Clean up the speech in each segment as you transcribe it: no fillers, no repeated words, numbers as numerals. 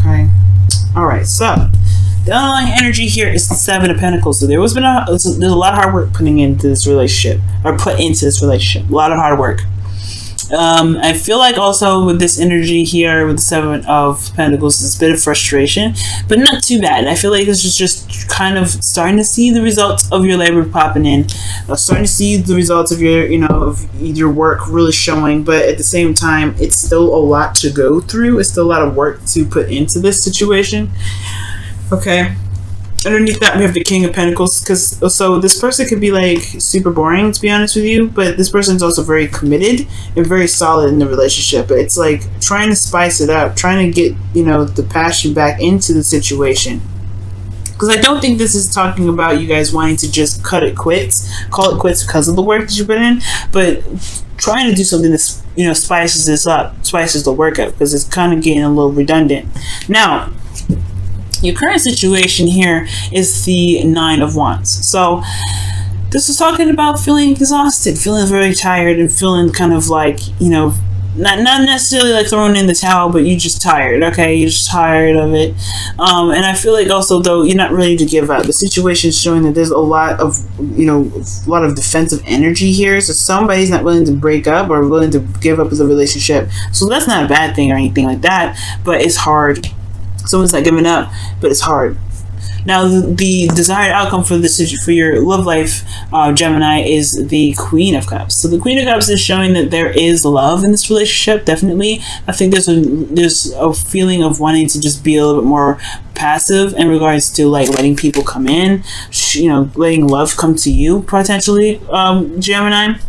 Okay. All right. So the underlying energy here is the Seven of Pentacles. So there's a lot of hard work put into this relationship. A lot of hard work. I feel like also with this energy here with the Seven of Pentacles, it's a bit of frustration, but not too bad. I feel like it's just kind of starting to see the results of your labor popping in, starting to see the results of your, of your work really showing, but at the same time, it's still a lot to go through. It's still a lot of work to put into this situation. Okay. Underneath that, we have the King of Pentacles, so this person could be like super boring, to be honest with you, but this person is also very committed and very solid in the relationship. But it's like trying to spice it up, trying to get, the passion back into the situation. Because I don't think this is talking about you guys wanting to just call it quits because of the work that you put in, but trying to do something that, spices the work up, because it's kind of getting a little redundant. Now, your current situation here is the Nine of Wands. So this is talking about feeling exhausted, feeling very tired, and feeling kind of like, not necessarily like throwing in the towel, but you're just tired. Okay, you're just tired of it. And I feel like also, though, you're not ready to give up. The situation is showing that there's a lot of defensive energy here. So somebody's not willing to break up or willing to give up the relationship. So that's not a bad thing or anything like that, but it's hard. Someone's not giving up, but it's hard. Now, the desired outcome for your love life, Gemini, is the Queen of Cups. So the Queen of Cups is showing that there is love in this relationship. Definitely, I think there's a feeling of wanting to just be a little bit more passive in regards to like letting people come in, letting love come to you potentially, Gemini.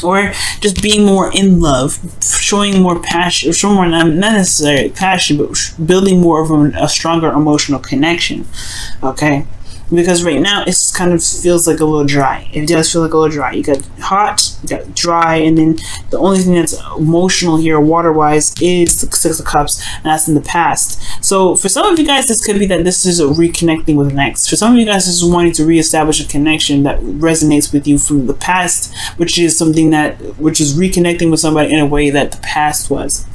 Or just being more in love, showing more passion, showing more, not necessarily passion, but building more of a stronger emotional connection. Okay? Because right now, it kind of feels like a little dry. It does feel like a little dry. You got hot, you got dry, and then the only thing that's emotional here, water-wise, is the Six of Cups, and that's in the past. So for some of you guys, this could be that this is a reconnecting with an ex. For some of you guys, this is wanting to reestablish a connection that resonates with you from the past, which is reconnecting with somebody in a way that the past was.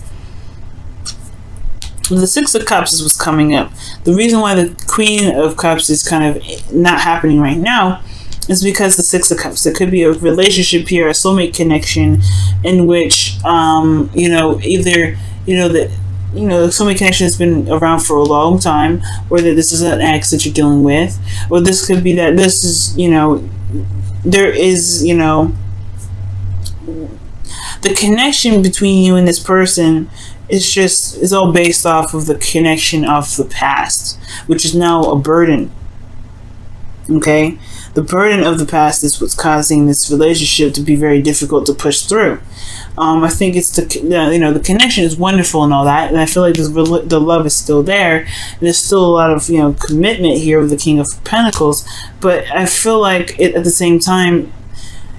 The Six of Cups is what's coming up. The reason why the Queen of Cups is kind of not happening right now is because the Six of Cups. There could be a relationship here, a soulmate connection, in which, either, the soulmate connection has been around for a long time, or that this is an ex that you're dealing with, or this could be that this is, there is, the connection between you and this person it's all based off of the connection of the past, which is now a burden. Okay? The burden of the past is what's causing this relationship to be very difficult to push through. I think it's the connection is wonderful and all that, and I feel like the love is still there. There's still a lot of commitment here with the King of Pentacles, but I feel like at the same time,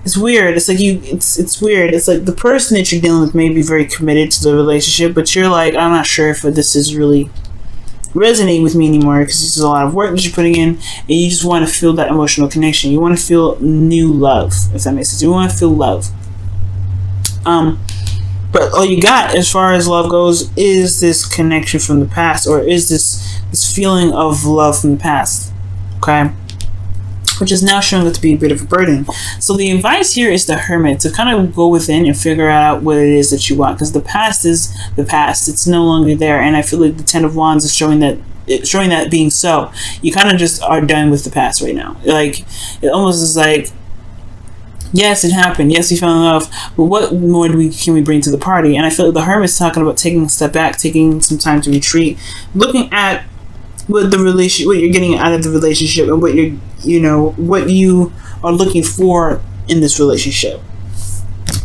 it's weird. It's like it's weird. It's like the person that you're dealing with may be very committed to the relationship, but you're like, I'm not sure if this is really resonating with me anymore, because this is a lot of work that you're putting in, and you just want to feel that emotional connection. You want to feel new love, if that makes sense. You want to feel love. But all you got as far as love goes is this connection from the past, or is this feeling of love from the past. Okay? Which is now showing up to be a bit of a burden. So the advice here is the Hermit, to kind of go within and figure out what it is that you want, because the past is the past. It's no longer there, and I feel like the Ten of Wands is showing that being so. You kind of just are done with the past right now. Like, it almost is like, yes, it happened. Yes, we fell in love, but what more can we bring to the party? And I feel like the Hermit's talking about taking a step back, taking some time to retreat, looking at what you're getting out of the relationship, and what what you are looking for in this relationship.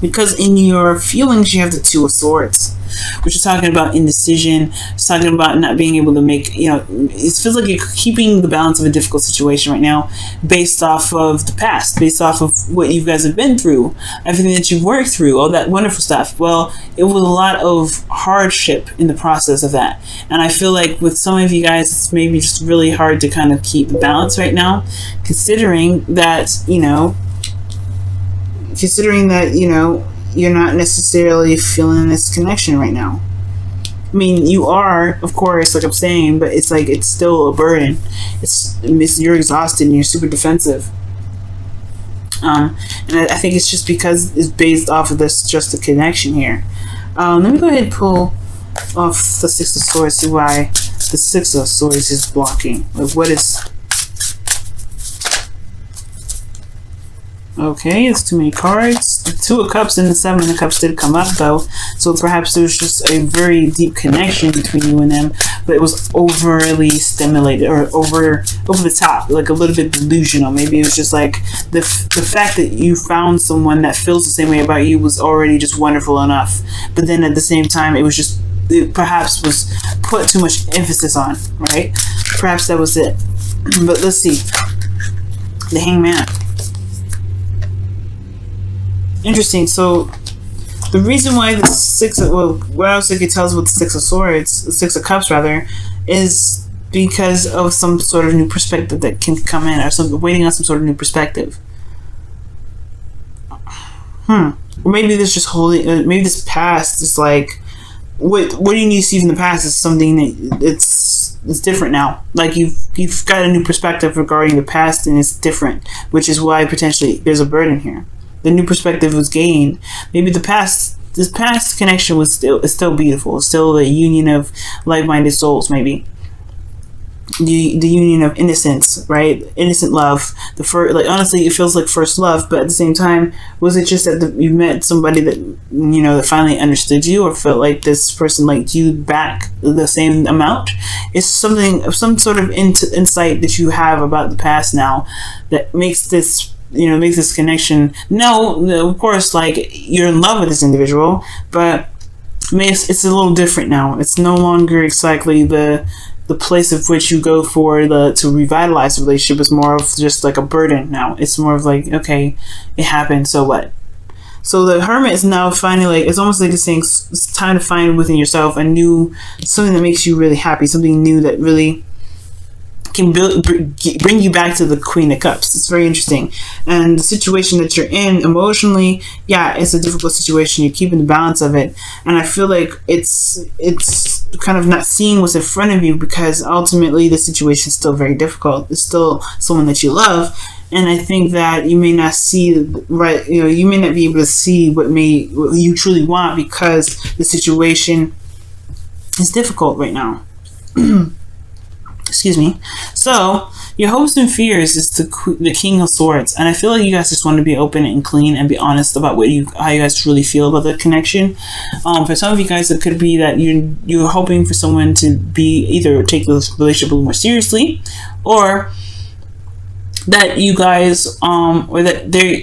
Because in your feelings, you have the Two of Swords, which is talking about indecision. It's talking about not being able to make, it feels like you're keeping the balance of a difficult situation right now based off of the past, based off of what you guys have been through, everything that you've worked through, all that wonderful stuff. Well, it was a lot of hardship in the process of that. And I feel like with some of you guys, it's maybe just really hard to kind of keep the balance right now, considering that, you're not necessarily feeling this connection right now. I mean, you are, of course, like I'm saying, but it's like it's still a burden. You're exhausted and you're super defensive. And I think it's just because it's based off of this, just a connection here. Let me go ahead and pull off the Six of Swords, see why the Six of Swords is blocking. Like, what is... Okay, it's too many cards. The Two of Cups and the Seven of Cups did come up, though. So perhaps there was just a very deep connection between you and them, but it was overly stimulated or over the top, like a little bit delusional. Maybe it was just like the fact that you found someone that feels the same way about you was already just wonderful enough. But then at the same time, it perhaps was put too much emphasis on, right? Perhaps that was it. But let's see. The Hangman. Interesting. So the reason why the what else I could tell us with the Six of Swords, the Six of Cups rather, is because of some sort of new perspective that can come in, or waiting on some sort of new perspective. Or maybe this just maybe this past is like, what do you need to see from the past is something that it's different now. Like you've got a new perspective regarding the past, and it's different, which is why potentially there's a burden here. The new perspective was gained. Maybe this past connection is still beautiful. It's still the union of like-minded souls. Maybe the union of innocence, right? Innocent love. Honestly, it feels like first love, but at the same time, was it just that you met somebody that that finally understood you, or felt like this person liked you back the same amount? It's some sort of insight that you have about the past now that makes this. Makes this connection. No, of course, like, you're in love with this individual, but it's a little different now. It's no longer exactly the place of which you go for to revitalize the relationship. It's more of just like a burden now. It's more of like, okay, it happened, so what? So the Hermit is now finally, like, it's almost like it's saying it's time to find within yourself something that makes you really happy, something new that really can bring you back to the Queen of Cups. It's very interesting. And the situation that you're in emotionally, yeah, it's a difficult situation. You're keeping the balance of it, and I feel like it's kind of not seeing what's in front of you, because ultimately the situation is still very difficult. It's still someone that you love, and I think that you may not see right. You may not be able to see what you truly want, because the situation is difficult right now. Excuse me. So your hopes and fears is the King of Swords, and I feel like you guys just want to be open and clean and be honest about how you guys really feel about the connection. For some of you guys, it could be that you're hoping for someone to be either take the relationship a little more seriously, or that you guys or that they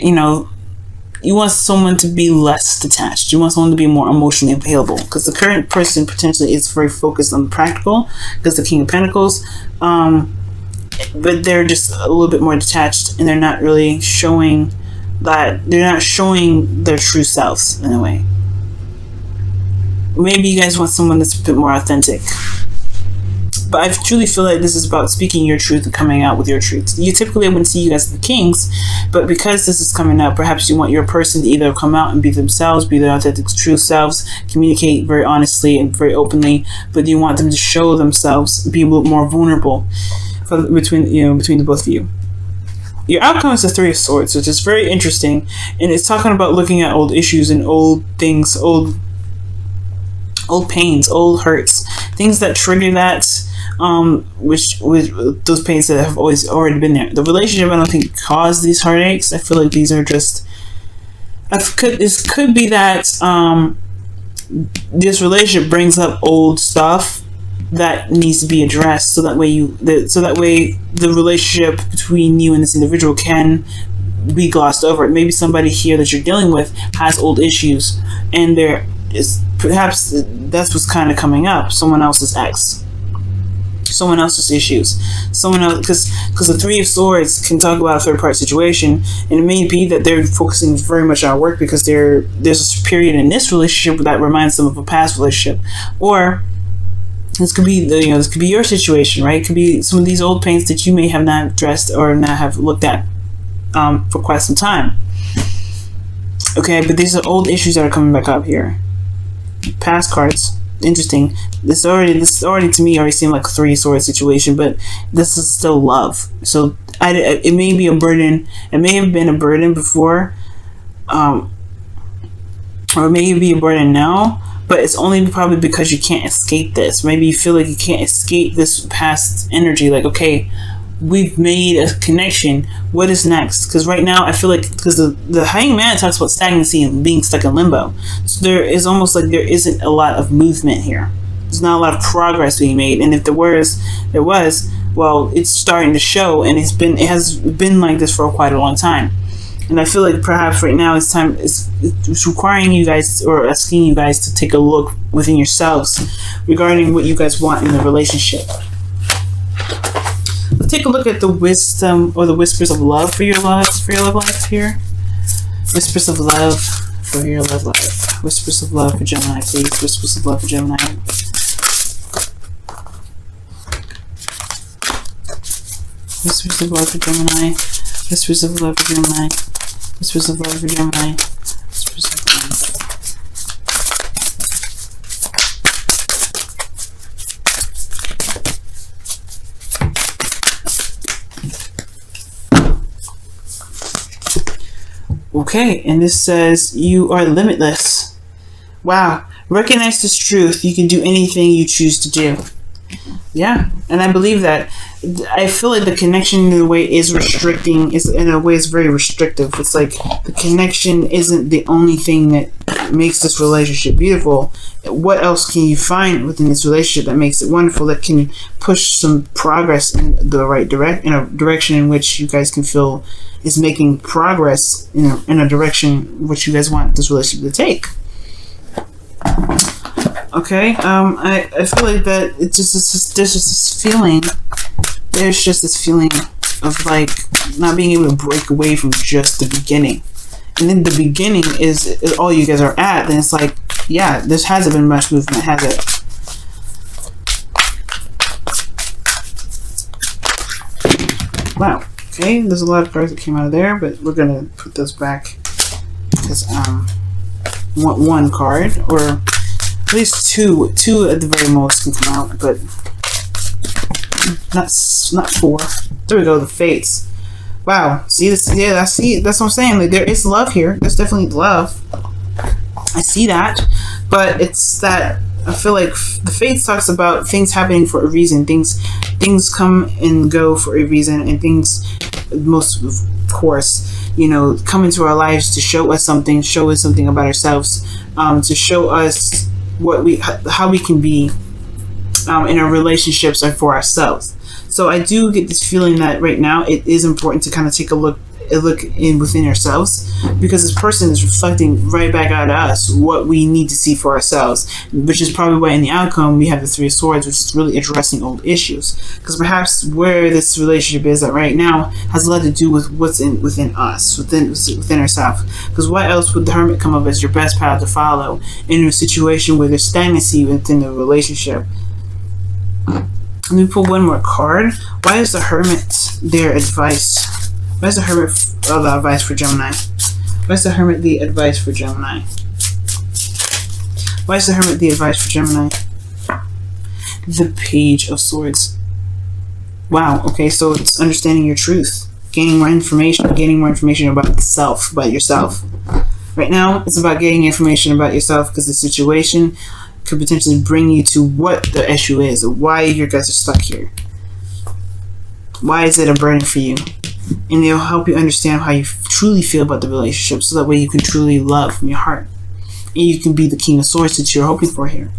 you want someone to be less detached. You want someone to be more emotionally available, because the current person potentially is very focused on the practical, because the King of Pentacles, but they're just a little bit more detached, and they're not really showing their true selves in a way. Maybe you guys want someone that's a bit more authentic. But I truly feel like this is about speaking your truth and coming out with your truth. You typically wouldn't see you as the kings, but because this is coming up, perhaps you want your person to either come out and be themselves, be their authentic, true selves, communicate very honestly and very openly, but you want them to show themselves, be a little more vulnerable between the both of you. Your outcome is the Three of Swords, which is very interesting, and it's talking about looking at old issues and old things, old pains, old hurts, things that trigger that. Which those pains that have already been there. The relationship, I don't think, caused these heartaches. I feel like these are just. This could be that this relationship brings up old stuff that needs to be addressed, so that way the relationship between you and this individual can be glossed over. Maybe somebody here that you're dealing with has old issues, and there is perhaps that's what's kind of coming up. Someone else's ex. Someone else's issues, someone else, because the Three of Swords can talk about a third-party situation, and it may be that they're focusing very much on work because there's a period in this relationship that reminds them of a past relationship, or this could be this could be your situation, right? It could be some of these old pains that you may have not addressed or not have looked at for quite some time. Okay, but these are old issues that are coming back up here. Past cards. interesting. This already to me already seemed like a three-sword situation, but this is still love. So it may be a burden. It may have been a burden before, or it may be a burden now. But it's only probably because you can't escape this. Maybe you feel like you can't escape this past energy. Like, okay, we've made a connection. What is next? Because right now, I feel like, because the Hanged Man talks about stagnancy and being stuck in limbo. So there is almost like there isn't a lot of movement here. There's not a lot of progress being made. And if there was, well, it's starting to show. And it has been like this for quite a long time. And I feel like perhaps right now it's requiring you guys, or asking you guys, to take a look within yourselves regarding what you guys want in the relationship. Let's take a look at the wisdom or the whispers of love for your love life here. Whispers of love for your love life. Whispers of love for Gemini, please. Whispers of love for Gemini. Whispers of love for Gemini. Whispers of love for Gemini. Whispers of love for Gemini. Whispers of love. Okay, and this says, you are limitless. Wow. Recognize this truth. You can do anything you choose to do. Yeah, and I believe that. I feel like the connection in a way is restricting, is very restrictive. It's like the connection isn't the only thing that makes this relationship beautiful. What else can you find within this relationship that makes it wonderful, that can push some progress in the right in a direction in which you guys can feel is making progress in a direction which you guys want this relationship to take. Okay, I feel like that it's just there's just this feeling of like not being able to break away from just the beginning. And then the beginning is all you guys are at, then it's like, yeah, there hasn't been much movement, has it? Wow. Okay, there's a lot of cards that came out of there, but we're gonna put those back because one card, or at least two at the very most can come out, but not four. There we go, the Fates. Wow, see this? Yeah, I see. That's what I'm saying. Like, there is love here. There's definitely love. I see that, but it's that I feel like the Fates talks about things happening for a reason. Things come and go for a reason, and things, most of course, you know, come into our lives to show us something about ourselves, to show us how we can be in our relationships and for ourselves. So I do get this feeling that right now it is important to kind of take a look in within ourselves, because this person is reflecting right back at us what we need to see for ourselves, which is probably why in the outcome we have the Three of Swords, which is really addressing old issues, because perhaps where this relationship is at right now has a lot to do with what's within us, within ourselves. Because what else would the Hermit come up as your best path to follow in a situation where there's stagnancy within the relationship? Let me pull one more card. Why is the Hermit their advice? Why is the Hermit the advice for Gemini? Why is the Hermit the advice for Gemini? Why is the Hermit the advice for Gemini? The Page of Swords. Wow, okay, so it's understanding your truth. Gaining more information about self, about yourself. Right now, it's about getting information about yourself, because the situation could potentially bring you to what the issue is, or why you guys are stuck here. Why is it a burden for you? And it'll help you understand how you truly feel about the relationship, so that way you can truly love from your heart. And you can be the King of Swords that you're hoping for here.